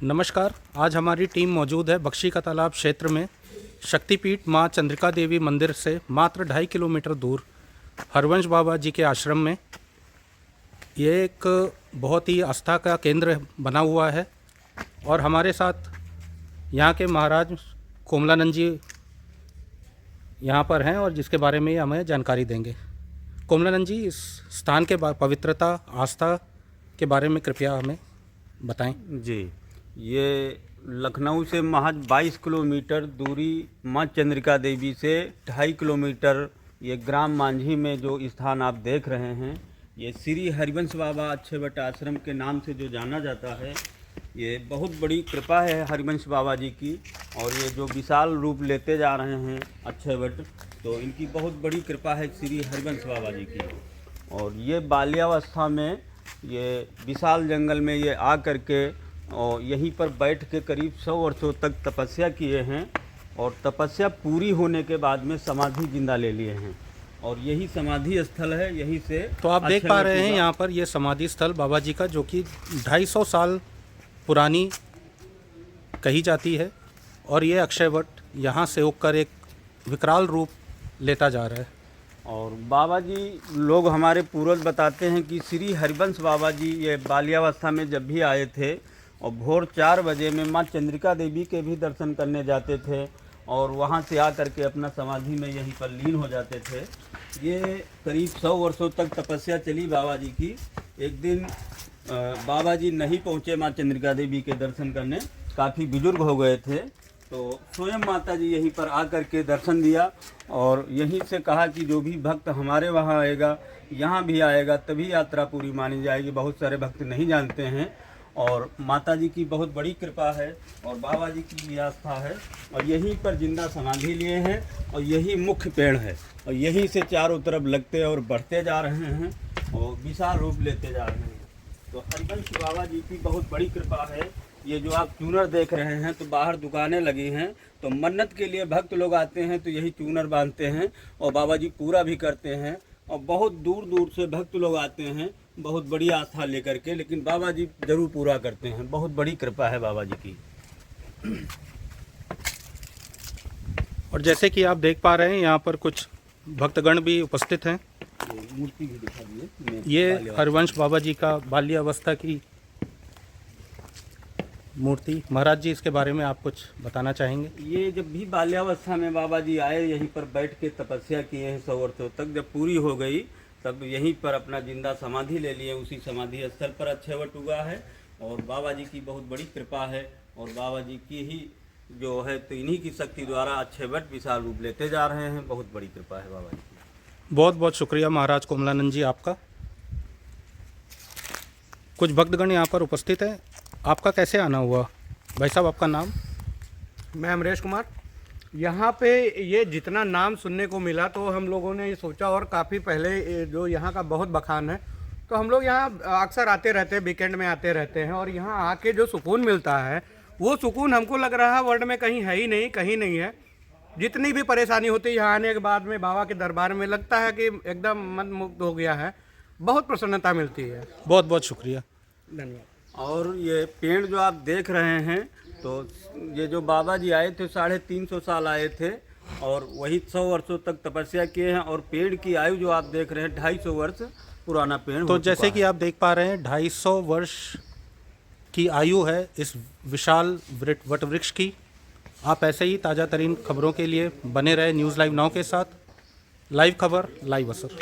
नमस्कार। आज हमारी टीम मौजूद है बख्शी का तालाब क्षेत्र में शक्तिपीठ माँ चंद्रिका देवी मंदिर से मात्र 2.5 किलोमीटर दूर हरवंश बाबा जी के आश्रम में। ये एक बहुत ही आस्था का केंद्र बना हुआ है और हमारे साथ यहाँ के महाराज कोमलानंद जी यहाँ पर हैं और जिसके बारे में हमें जानकारी देंगे। कोमलानंद जी, इस स्थान के पवित्रता आस्था के बारे में कृपया हमें बताएं। जी, ये लखनऊ से महज 22 किलोमीटर दूरी माँ चंद्रिका देवी से 2.5 किलोमीटर ये ग्राम मांझी में जो स्थान आप देख रहे हैं, ये श्री हरिवंश बाबा अच्छेवट आश्रम के नाम से जो जाना जाता है। ये बहुत बड़ी कृपा है हरिवंश बाबा जी की, और ये जो विशाल रूप लेते जा रहे हैं अच्छेवट, तो इनकी बहुत बड़ी कृपा है श्री हरिवंश बाबा जी की। और ये बाल्यावस्था में ये विशाल जंगल में ये आ कर के और यहीं पर बैठ के करीब 100 वर्षों तक तपस्या किए हैं, और तपस्या पूरी होने के बाद में समाधि जिंदा ले लिए हैं, और यही समाधि स्थल है। यहीं से तो आप देख पा रहे हैं यहाँ पर ये समाधि स्थल बाबा जी का, जो कि 250 साल पुरानी कही जाती है, और ये अक्षयवट यहाँ से होकर एक विकराल रूप लेता जा रहा है। और बाबा जी, लोग हमारे पूर्वज बताते हैं कि श्री हरिवंश बाबा जी ये बाल्यावस्था में जब भी आए थे और भोर 4 बजे में माँ चंद्रिका देवी के भी दर्शन करने जाते थे, और वहाँ से आकर के अपना समाधि में यहीं पर लीन हो जाते थे। ये करीब 100 वर्षों तक तपस्या चली बाबा जी की। एक दिन बाबा जी नहीं पहुँचे माँ चंद्रिका देवी के दर्शन करने, काफ़ी बुजुर्ग हो गए थे, तो स्वयं माता जी यहीं पर आकर के दर्शन दिया, और यहीं से कहा कि जो भी भक्त हमारे वहाँ आएगा, यहाँ भी आएगा, तभी यात्रा पूरी मानी जाएगी। बहुत सारे भक्त नहीं जानते हैं, और माता जी की बहुत बड़ी कृपा है और बाबा जी की भी आस्था है, और यहीं पर जिंदा समाधि लिए हैं, और यही मुख्य पेड़ है, और यहीं से चारों तरफ लगते और बढ़ते जा रहे हैं और विशाल रूप लेते जा रहे हैं। तो हरिवंश बाबा जी की बहुत बड़ी कृपा है। ये जो आप चूनर देख रहे हैं, तो बाहर दुकानें लगी हैं, तो मन्नत के लिए भक्त लोग आते हैं तो यही चूनर बांधते हैं, और बाबा जी पूरा भी करते हैं। और बहुत दूर दूर से भक्त लोग आते हैं बहुत बड़ी आस्था लेकर के, लेकिन बाबा जी जरूर पूरा करते हैं। बहुत बड़ी कृपा है बाबा जी की। और जैसे कि आप देख पा रहे हैं यहाँ पर कुछ भक्तगण भी उपस्थित हैं। मूर्ति भी दिखा दिए। ये हरवंश बाबा जी का बाल्यावस्था की मूर्ति। महाराज जी, इसके बारे में आप कुछ बताना चाहेंगे? ये जब भी बाल्यावस्था में बाबा जी आए, यहीं पर बैठ के तपस्या किए हैं 100 वर्षों तक। जब पूरी हो गई तब यहीं पर अपना जिंदा समाधि ले लिए। उसी समाधि स्थल पर अच्छेवट हुआ है, और बाबा जी की बहुत बड़ी कृपा है, और बाबा जी की ही जो है, तो इन्हीं की शक्ति द्वारा अच्छेवट विशाल रूप लेते जा रहे हैं। बहुत बड़ी कृपा है बाबा जी की। बहुत बहुत शुक्रिया महाराज कोमलानंद जी आपका। कुछ भक्तगण यहाँ पर उपस्थित हैं। आपका कैसे आना हुआ भाई साहब? आपका नाम? मैं अमरेश कुमार। यहाँ पे ये जितना नाम सुनने को मिला, तो हम लोगों ने ये सोचा, और काफ़ी पहले जो यहाँ का बहुत बखान है, तो हम लोग यहाँ अक्सर आते रहते हैं, वीकेंड में आते रहते हैं, और यहाँ आके जो सुकून मिलता है, वो सुकून हमको लग रहा है वर्ल्ड में कहीं है ही नहीं, कहीं नहीं है। जितनी भी परेशानी होती है, यहाँ आने के बाद में बाबा के दरबार में लगता है कि एकदम मन मुक्त हो गया है। बहुत प्रसन्नता मिलती है। बहुत बहुत शुक्रिया, धन्यवाद। और ये पेड़ जो आप देख रहे हैं, तो ये जो बाबा जी आए थे 350 साल आए थे, और वही 100 वर्षों तक तपस्या किए हैं। और पेड़ की आयु जो आप देख रहे हैं 250 वर्ष पुराना पेड़। तो जैसे कि आप देख पा रहे हैं 250 वर्ष की आयु है इस विशाल वट वृक्ष की। आप ऐसे ही ताज़ा तरीन खबरों के लिए बने रहे न्यूज़ लाइव नाउ के साथ। लाइव खबर, लाइव असर।